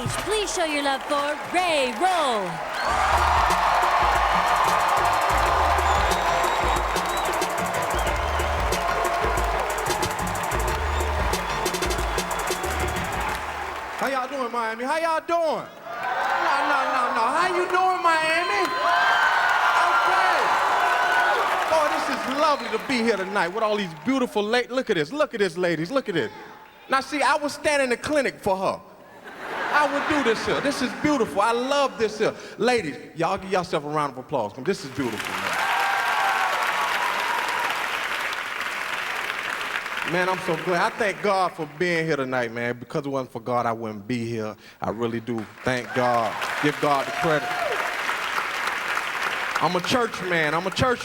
stage, please show your love for Ray Rolle. How y'all doing, Miami? How y'all doing? No. How you doing, Miami? Okay. Oh, this is lovely to be here tonight with all these beautiful ladies. Look at this, ladies. Look at this. Now, see, I would stand in the clinic for her. I would do this here. This is beautiful. I love this here. Ladies, y'all give yourself a round of applause. This is beautiful, man. Man, I'm so glad. I thank God for being here tonight, man. Because it wasn't for God, I wouldn't be here. I really do. Thank God. Give God the credit. I'm a church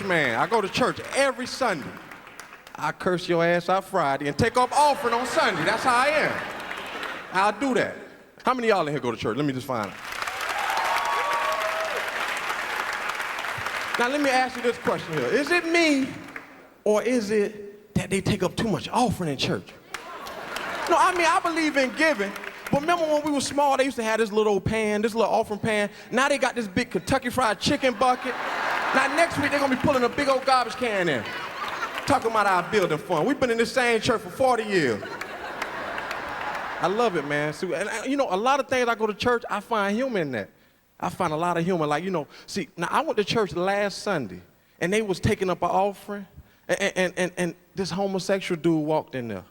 man. I go to church every Sunday. I curse your ass out Friday and take up offering on Sunday. That's how I am. I'll do that. How many of y'all in here go to church? Let me just find out. Now, let me ask you this question here. Is it me or is it that they take up too much offering in church? No, I mean, I believe in giving, but remember when we were small, they used to have this little old pan, this little offering pan. Now they got this big Kentucky Fried Chicken bucket. Now next week, they're gonna be pulling a big old garbage can in. Talking about our building fund. We've been in this same church for 40 years. I love it, man. See, and you know, a lot of things I go to church, I find humor in that. I find a lot of humor. Like, you know, see, now I went to church last Sunday, and they was taking up an offering, and this homosexual dude walked in there.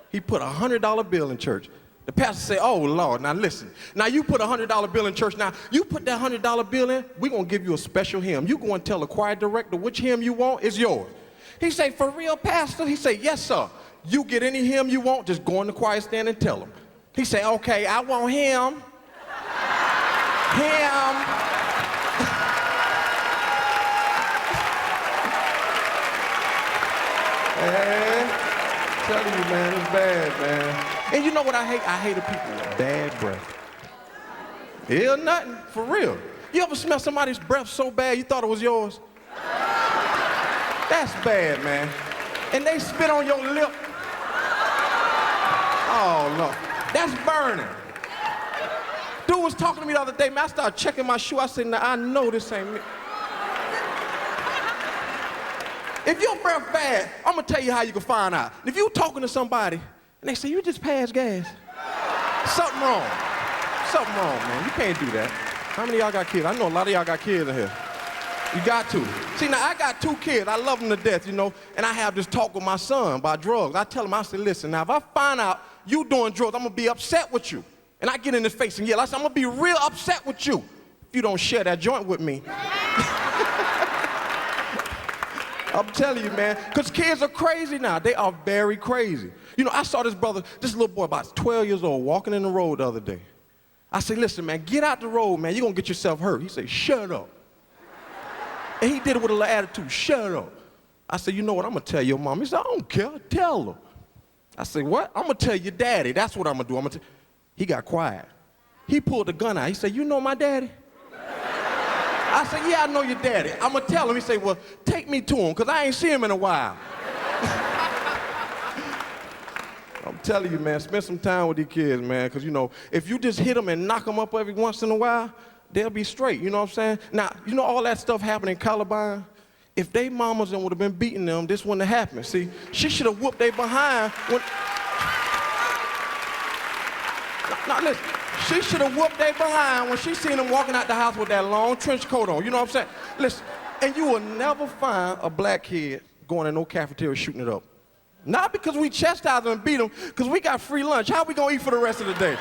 He put a $100 bill in church. The pastor said, oh, Lord, now listen. Now you put a $100 bill in church. Now you put that $100 bill in, we're going to give you a special hymn. You go and tell the choir director which hymn you want is yours. He said, for real, pastor? He said, yes, sir. You get any hymn you want, just go in the choir stand and tell them. He said, okay, I want hymn. Telling you, man, it's bad, man. And you know what I hate? I hate the people with bad breath. Hell, nothing, for real. You ever smell somebody's breath so bad you thought it was yours? That's bad, man. And they spit on your lip. Oh, no. That's burning. Dude was talking to me the other day, man. I started checking my shoe. I said, now, I know this ain't me. If your breath bad, I'm gonna tell you how you can find out. If you talking to somebody and they say, you just passed gas, something wrong. Something wrong, man. You can't do that. How many of y'all got kids? I know a lot of y'all got kids in here. You got to. See, now I got 2 kids. I love them to death, you know, and I have this talk with my son about drugs. I tell him, I say, listen, now if I find out you doing drugs, I'm gonna be upset with you. And I get in his face and yell, I say, I'm gonna be real upset with you if you don't share that joint with me. I'm telling you, man, because kids are crazy now. They are very crazy. You know, I saw this little boy about 12 years old, walking in the road the other day. I said, listen, man, get out the road, man. You're going to get yourself hurt. He said, shut up. And he did it with a little attitude, shut up. I said, you know what, I'm going to tell your mom. He said, I don't care, tell her. I said, what? I'm going to tell your daddy. That's what I'm going to do. He got quiet. He pulled the gun out. He said, you know my daddy? I said, yeah, I know your daddy. I'm going to tell him. He said, well, take me to him, because I ain't seen him in a while. I'm telling you, man, spend some time with these kids, man, because, you know, if you just hit them and knock them up every once in a while, they'll be straight, you know what I'm saying? Now, you know all that stuff happened in Columbine? If they mamas would have been beating them, this wouldn't have happened. See, she should have whooped their behind when... Now, listen. She should have whooped their behind when she seen them walking out the house with that long trench coat on. You know what I'm saying? Listen, and you will never find a black kid going in no cafeteria shooting it up. Not because we chastise them and beat them, because we got free lunch. How we gonna eat for the rest of the day?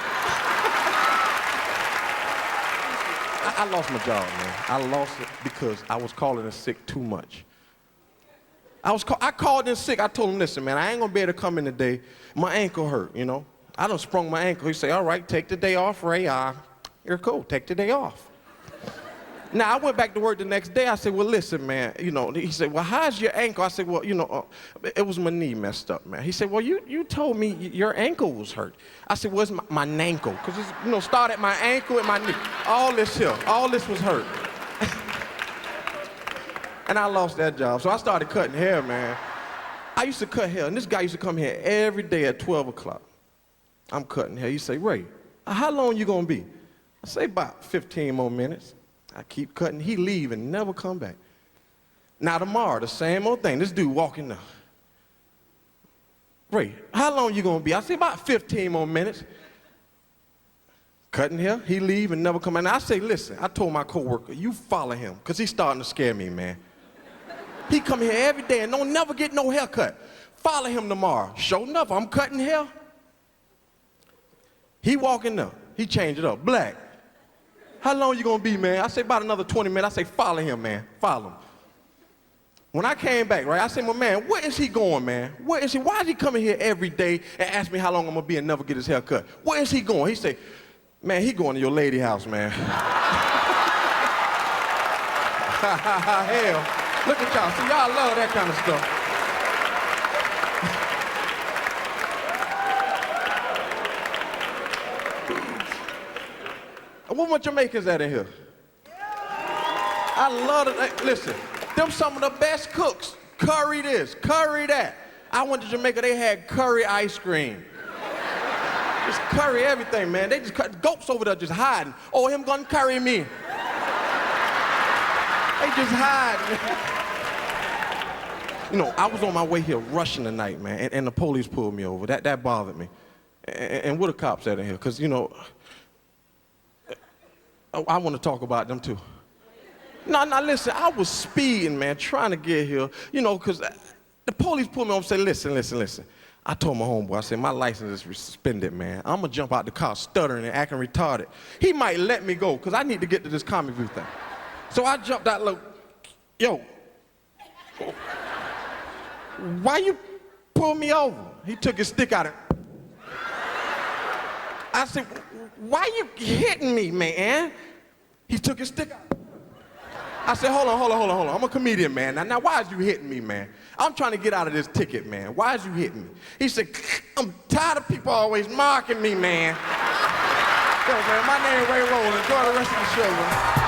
I lost my job, man. I lost it because I was calling in sick too much. I called in sick. I told him, listen, man, I ain't gonna be able to come in today. My ankle hurt, you know. I done sprung my ankle. He say, all right, take the day off, Ray. You're cool, take the day off. Now, I went back to work the next day. I said, well, listen, man, you know, he said, well, how's your ankle? I said, well, you know, it was my knee messed up, man. He said, well, you told me your ankle was hurt. I said, well, it's my nankle, because it's, you know, started at my ankle and my knee. All this was hurt. And I lost that job, so I started cutting hair, man. I I used to cut hair, and this guy used to come here every day at 12 o'clock. I'm cutting hair. He say, Ray, how long you gonna be? I say, about 15 more minutes. I keep cutting. He leave and never come back. Now tomorrow, the same old thing. This dude walking up. Ray, how long you gonna be? I say, about 15 more minutes. Cutting hair, he leave and never come back. Now I say, listen, I told my coworker, you follow him, because he's starting to scare me, man. He come here every day and don't never get no haircut. Follow him tomorrow. Sure enough, I'm cutting hair. He walking up. He changed it up. Black. How long you gonna be, man? I say about another 20 minutes. I say, follow him, man. Follow him. When I came back, right, I said, well, man, where is he going, man? Where is he? Why is he coming here every day and ask me how long I'm gonna be and never get his hair cut? Where is he going? He say, man, he going to your lady house, man. Hell, look at y'all. See, y'all love that kind of stuff. What more Jamaicans at in here? I love it. Listen, them some of the best cooks. Curry this, curry that. I went to Jamaica, they had curry ice cream. Just curry everything, man. They just cut goats over there just hiding. Oh, him gonna curry me. They just hiding. You know, I was on my way here rushing tonight, man, and the police pulled me over. That bothered me. And where the cops at in here? Because, you know, I want to talk about them too. No, listen, I was speeding, man, trying to get here, you know, because the police pulled me over and said, listen. I told my homeboy, I said, my license is suspended, man. I'm going to jump out the car stuttering and acting retarded. He might let me go, because I need to get to this Comicview thing. So I jumped out, look, yo, why you pull me over? He took his stick out and I said, why you hitting me, man? He took his stick out. I said, hold on. I'm a comedian, man. Now, why is you hitting me, man? I'm trying to get out of this ticket, man. Why is you hitting me? He said, I'm tired of people always marking me, man. Yo, man, my name is Ray Rolle. Enjoy the rest of the show, man.